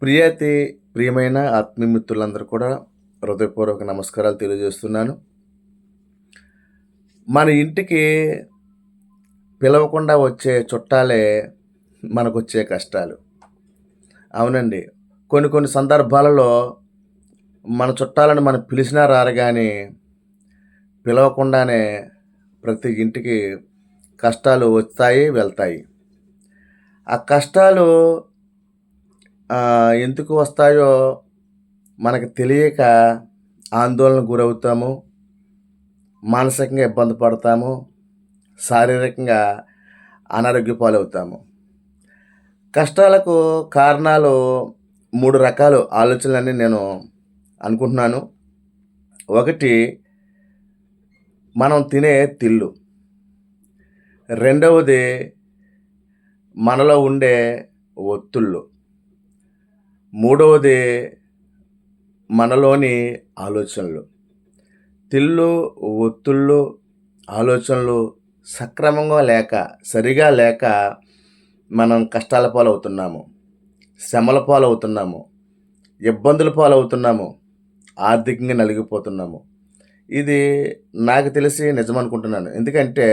ప్రియమైన ఆత్మీయ మిత్రులందరూ కూడా హృదయపూర్వక నమస్కారాలు తెలియజేస్తున్నాను. మన ఇంటికి పిలవకుండా వచ్చే చుట్టాలే మనకొచ్చే కష్టాలు. అవునండి. కొన్ని సందర్భాలలో మన చుట్టాలను మనం పిలిచినా రారు గానీ, పిలవకుండానే ప్రతి ఇంటికి కష్టాలు వస్తాయి, వెళ్తాయి. ఆ కష్టాలు ఎందుకు వస్తాయో మనకు తెలియక ఆందోళనకు గురవుతాము, మానసికంగా ఇబ్బంది పడతాము, శారీరకంగా అనారోగ్య పాలవుతాము. కష్టాలకు కారణాలు 3 రకాలు ఆలోచనలని నేను అనుకుంటున్నాను. ఒకటి, మనం తినే తిళ్ళు. రెండవది, మనలో ఉండే ఒత్తిళ్ళు. మూడవది, మనలోని ఆలోచనలు. తిళ్ళు, ఒత్తిళ్ళు, ఆలోచనలు సక్రమంగా లేక, సరిగా లేక మనం కష్టాల పాలవుతున్నాము, శ్రమల పాలవుతున్నాము, ఇబ్బందుల పాలవుతున్నాము, ఆర్థికంగా నలిగిపోతున్నాము. ఇది నాకు తెలిసి నిజమనుకుంటున్నాను. ఎందుకంటే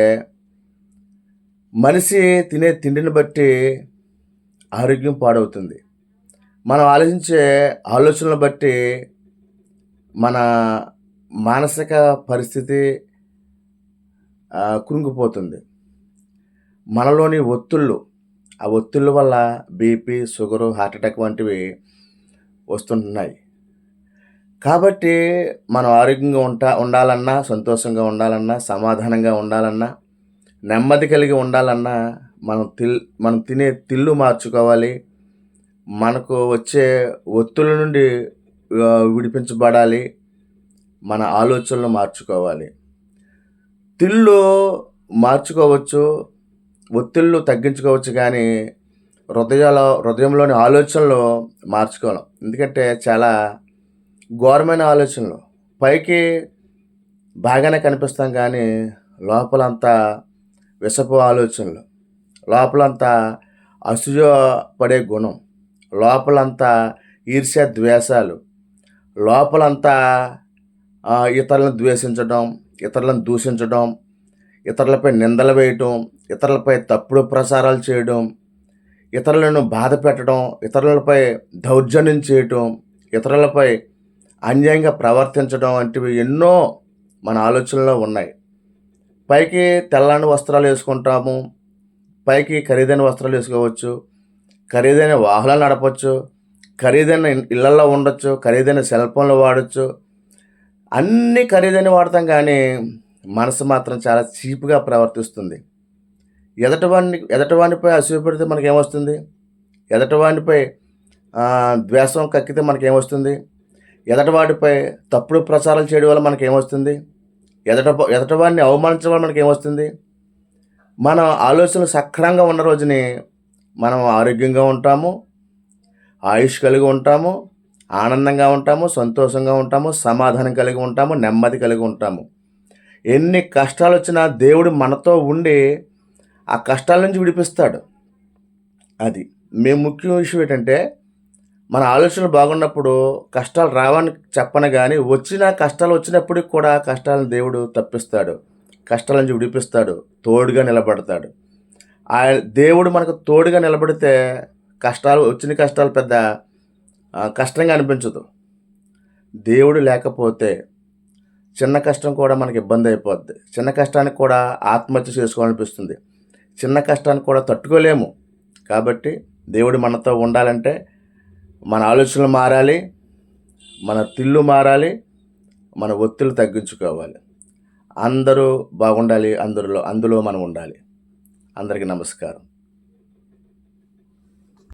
మనిషి తినే తిండిని బట్టి ఆరోగ్యం పాడవుతుంది. మనం ఆలోచించే ఆలోచనలు బట్టి మన మానసిక పరిస్థితి కృంగిపోతుంది. మనలోని ఒత్తిళ్ళు, ఆ ఒత్తిళ్ళ వల్ల బీపీ, షుగరు, హార్ట్ అటాక్ వంటివి వస్తుంటున్నాయి. కాబట్టి మనం ఆరోగ్యంగా ఉండాలన్నా, సంతోషంగా ఉండాలన్నా, సమాధానంగా ఉండాలన్నా, నెమ్మది కలిగి ఉండాలన్నా మనం తినే తిళ్ళు మార్చుకోవాలి. మనకు వచ్చే ఒత్తిళ్ళ నుండి విడిపించబడాలి. మన ఆలోచనలు మార్చుకోవాలి. తిళ్ళు మార్చుకోవచ్చు, ఒత్తిళ్ళు తగ్గించుకోవచ్చు, కానీ హృదయంలోని ఆలోచనలు మార్చుకోలేం. ఎందుకంటే చాలా ఘోరమైన ఆలోచనలు. పైకి బాగానే కనిపిస్తాం కానీ లోపలంతా విషపు ఆలోచనలు, లోపలంతా అసూయ పడే గుణం, లోపలంతా ఈర్ష్య ద్వేషాలు, లోపలంతా ఇతరులను ద్వేషించడం, ఇతరులను దూషించడం, ఇతరులపై నిందలు వేయటం, ఇతరులపై తప్పుడు ప్రచారాలు చేయడం, ఇతరులను బాధ పెట్టడం, ఇతరులపై దౌర్జన్యం చేయటం, ఇతరులపై అన్యాయంగా ప్రవర్తించడం వంటివి ఎన్నో మన ఆలోచనలో ఉన్నాయి. పైకి తెల్లని వస్త్రాలు వేసుకుంటాము, పైకి ఖరీదైన వస్త్రాలు వేసుకోవచ్చు, ఖరీదైన వాహనాలు నడపచ్చు, ఖరీదైన ఇళ్లల్లో ఉండొచ్చు, ఖరీదైన సెల్ ఫోన్లు వాడచ్చు, అన్నీ ఖరీదైన వాడతాం. కానీ మనసు మాత్రం చాలా చీప్గా ప్రవర్తిస్తుంది. ఎదటివాడిపై అసూయ పెడితే మనకేమొస్తుంది? ఎదటివాడిపై ద్వేషం కక్కితే మనకేమొస్తుంది? ఎదటివాడిపై తప్పుడు ప్రచారాలు చేయడం వల్ల మనకేమొస్తుంది? ఎదటివాడిని అవమానించడం వల్ల మనకేమొస్తుంది? మన ఆలోచనలు సక్రమంగా ఉన్న రోజుని మనం ఆరోగ్యంగా ఉంటాము, ఆయుష్ కలిగి ఉంటాము, ఆనందంగా ఉంటాము, సంతోషంగా ఉంటాము, సమాధానం కలిగి ఉంటాము, నెమ్మది కలిగి ఉంటాము. ఎన్ని కష్టాలు వచ్చినా దేవుడు మనతో ఉండి ఆ కష్టాల నుంచి విడిపిస్తాడు. అది ముఖ్య విషయం ఏంటంటే, మన ఆలోచనలు బాగున్నప్పుడు కష్టాలు రావని చెప్పను, కానీ కష్టాలు వచ్చినప్పటికి కూడా కష్టాలను దేవుడు తప్పిస్తాడు, కష్టాల నుంచి విడిపిస్తాడు, తోడుగా నిలబడతాడు. దేవుడు మనకు తోడుగా నిలబడితే వచ్చిన కష్టాలు పెద్ద కష్టంగా అనిపించదు. దేవుడు లేకపోతే చిన్న కష్టం కూడా మనకి ఇబ్బంది అయిపోద్ది. చిన్న కష్టానికి కూడా ఆత్మహత్య చేసుకోవాలనిపిస్తుంది. చిన్న కష్టాన్ని కూడా తట్టుకోలేము. కాబట్టి దేవుడు మనతో ఉండాలంటే మన ఆలోచనలు మారాలి, మన తిళ్ళు మారాలి, మన ఒత్తిళ్ళు తగ్గించుకోవాలి. అందరూ బాగుండాలి, అందులో మనం ఉండాలి. అందరికీ నమస్కారం.